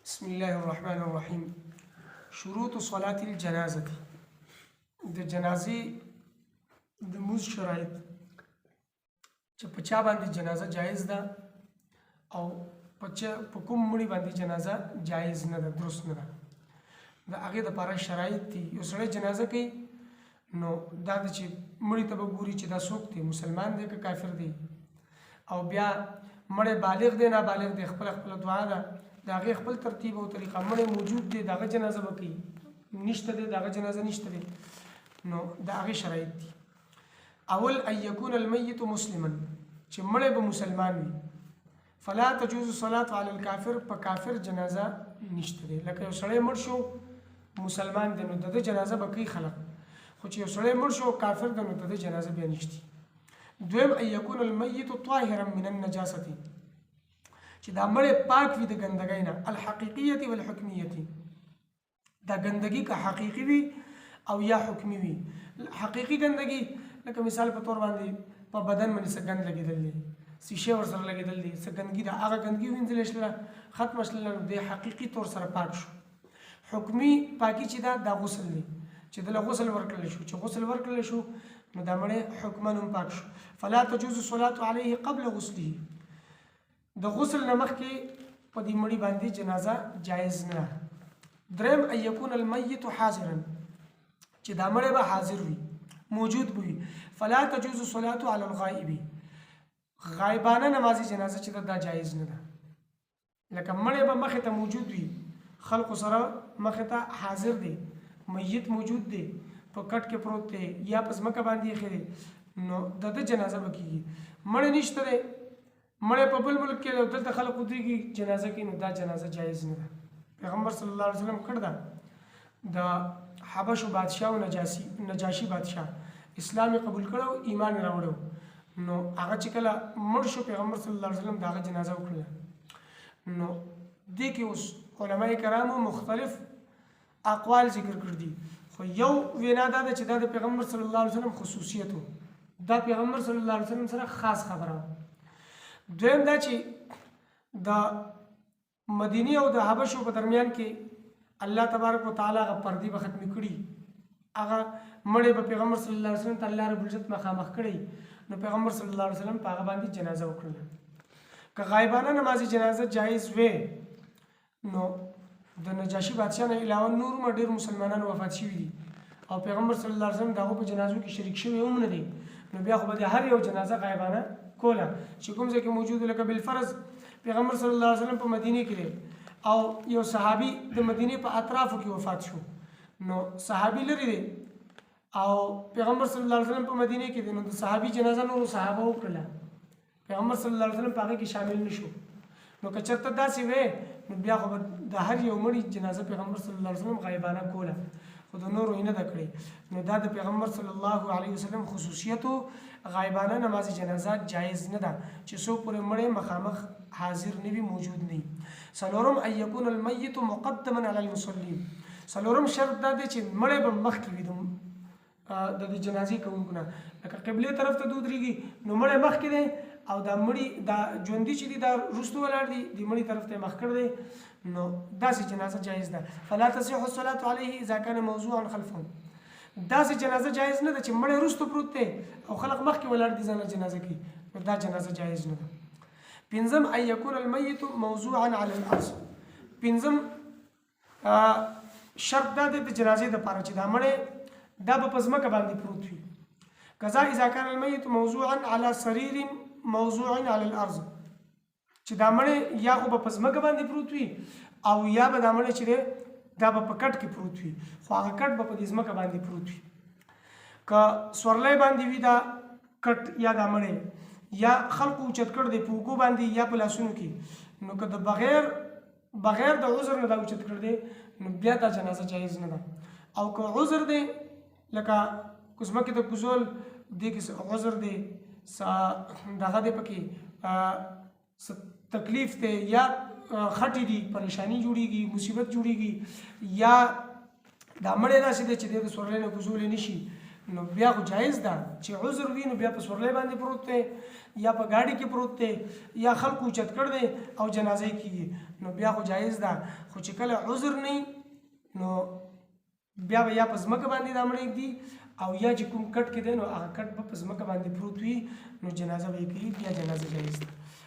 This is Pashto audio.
بسم الله الرحمن الرحيم. شروط صلاة الجنازة. د جنازې د موز شرایط چې په چا باندې جنازه جایز ده او په کوم مړي باندې جنازه جایز نه ده، درست نه ده. د هغې دپاره شرایط دي. یو سړی جنازه کوي نو دا ده چې مړي ته به ګوري چې دا څوک دی، مسلمان دی که کافر دی، او بیا مړی بالغ دی نابالغ دی، خپله دعا ده، د هغې خپل ترتیب او طریقه. مړی موجود دی د هغه جنازه به کوي، نشته دی د هغه جنازه نشته دی. نو د هغې شرایط دي. اول ان یکون المیت مسلما، چې مړی به مسلمان وي. فلا تجوز صلاة علی الکافر، په کافر جنازه نشته دی. لکه یو سړی مړ شو مسلمان دی نو د ده جنازه به کوي خلک، خو چې یو سړی مړ شو کافر دی نو د ده جنازه بیا نشته. دویم ان یکون المیت طاهرا من النجاسة، چې دا مړی پاک وي د ګندګۍ نه، الحقیقیة والحکمیة، دا ګندګي که حقیقي وي او یا حکمي وي. حقیقي ګندګي لکه مثال په طور باندې په بدن باندې څه ګند لګېدل دی، شیشې ورسره لګېدل دي، څه ګندګي ده، هغه ګندګي وینځلی شله ختمه شله نو دی حقیقي طور سره پاک شو. حکمي پاکي چې دا غسل دی، چې دله غسل ورکړلی شو، چې غسل ورکړلی شو نو دا مړی حکما هم پاک شو. فلا تجوز صلاة علیه قبل غسله، د غسل نه مخکې په دې مړي باندې جنازه جایز نه. دریم ان یکون المیت حاضرا، چې دا مړی به حاضر وي، موجود به وي. فلا تجوز صلاة علی الغائب، غایبانه نمازی جنازه چې دا جایز نه ده. لکه مړی به مخې ته موجود وي، خلقو سره مخې ته حاضر دی، میت موجود دی، په کټ کې پروت دی یا په ځمکه باندې ایښی دی، نو د ده جنازه به کېږي. مړی نشته دی، مړی په بل ملک کې دی او دلته خلک ودرېږي جنازه کوي، نو دا جنازه جایز نه ده. پیغمبر صلی الله علیه وسلم کړ ده. د حبشو بادشاه او نجاشي بادشاه اسلام قبول کړو، ایمان راوړو، نو هغه چې کله مړ شو پیغمبر صلی الله علیه وسلم د هغه جنازه وکړله. نو دې کې اوس علماء کرامو مختلف اقوال ذکر کړ دي، خو یو وینا دا ده چې دا د پیغمبر صلی الله علیه وسلم خصوصیت و، دا پیغمبر صلی الله علیه وسلم سره خاص خبره. دویم دا چې د مدینه او د حبشو په درمیان کې الله تبارک وتعالی هغه پردې به ختمې کړي، هغه مړی به پیغمبر صلی الله علیه وسلم ته الله رب العزت مخامخ کړی، نو پیغمبر صلی الله علیه وسلم په هغه باندې جنازه وکړله. که غایبانه نمازی جنازه جایز وی نو د نجاشي بادشاه نه علاوه نور ډېر مسلمانان وفات شوي دي او پیغمبر صلی الله علیه وسلم د هغو په جنازو کې شریک شوي هم نه دي، نو بیا خو به د هر یو جنازه غایبانه کوله. چې کوم ځای کې موجود لکه بالفرض پیغمبر صلی الله علیه وسلم په مدینه کې دی او یو صحابي د مدینې په اطرافو کې وفات شو، نو صحابي لري دی او پیغمبر صلی الله علیه وسلم په مدینه کې دی، نو د صحابي جنازه نورو صحابه وکړله، پیغمبر صلی الله علیه وسلم په هغې کې شامل نشو. نو که چېرته داسې وی نو بیا خو به د هر یو مړي جنازه پیغمبر صلی الله علیه وسلم غایبانه کوله، خو د نورو یې نه ده کړې. نو دا د پیغمبر صلی الله علیه وسلم خصوصیت و، غایبانه نماز جنازه جایز نه ده چې څوک پورې مړی مخامخ حاضر نه وي، موجود نه وي. څلورم ان یکون المیت مقدما علی المصلین، څلورم شرط دا دی چې مړی به مخکې وي د جنازې کوونکو نه، لکه قبلې طرف ته ودرېږي نو مړی مخکې دی او دا مړي دا ژوندي چې دي دا وروسته ولاړ دي، د مړي طرف ته مخ کړ دی، نو داسې جنازه جایز ده. فلا تصح الصلاة علیه اذا کان موضوعا خلفهم، داسې جنازه جایز نه ده چې مړی وروسته پروت دی او خلق مخکې ولاړ دي ځانله جنازه کوي، نو دا جنازه جایز نه ده. پنځم ان یکون المیت موضوعا علی الارض، پنځم شرط دا دی د جنازې دپاره چې دا مړی دا به په ځمکه باندې پروت وي. کذا اذا کان المیت موضوعا علی سریر موضوع علی الارض، چې دا مړی یا خو به په ځمکه باندې پروت وي او یا به دا مړی چې دی دا به په کټ کې پروت وي، خو هغه کټ به په دې ځمکه باندې پروت وي. که سورلی باندې وي دا کټ یا دا مړی، یا خلقو اوچت کړ دی په اوږو باندې یا په لاسونو کې، نو که د بغیر د عذر نه دا اوچت کړ دی نو بیا دا جنازه جایز نه ده. او که عذر دی لکه ځمکې ته کوزول دې کې عذر دی، دغه دی پکې تکلیف دی یا خټې دي، پریشانی جوړیږي، مصیبت جوړیږي، یا دا مړی داسې دی چې دی د سورلی نه کوزولی نشي، نو بیا خو جایز ده چې عذر وي نو بیا په سورلی باندې پروت دی یا په ګاډي کې پروت دی یا خلکو اوچت کړ دی او جنازه یې کېږي نو بیا خو جایز ده خو چې کله عذر نه نو بیا به یا په ځمکه باندې دا مړ ږدي او یا چې کوم کټ کې دی نو هغه کټ به په ځمکه باندې پروت وي نو جنازه به یې کوي بیا جنازه جایز ده